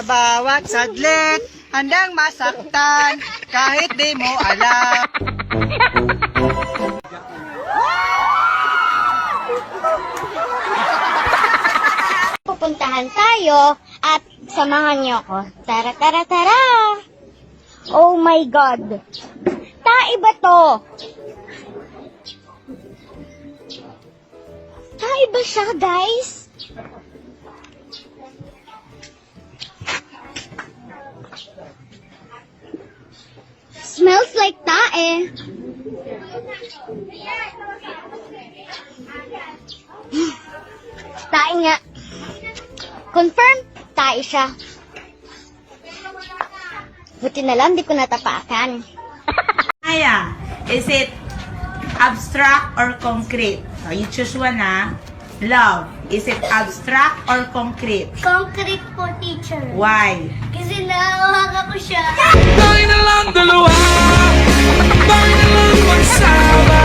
Sa bawat sadlit, handang masaktan, kahit di mo alam. Pupuntahan tayo at samahan niyo ako. Tara, tara, tara! Oh my God! Tae ba to? Tae ba siya, guys? Smells like tae. Tae nga. Confirm, tae siya. Buti na lang, di ko natapakan. Aya, is it abstract or concrete? So, you choose one, ha? Love, is it abstract or concrete? Concrete po, teacher. Why? Kasi nahawakan ko siya. Tayo na lang dalawa, tayo na lang magsama,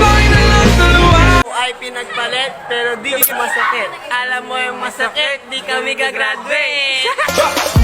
tayo na lang dalawa. Ay pinagpalit pero di masakit. Alam mo yung masakit, di kami gagraduate.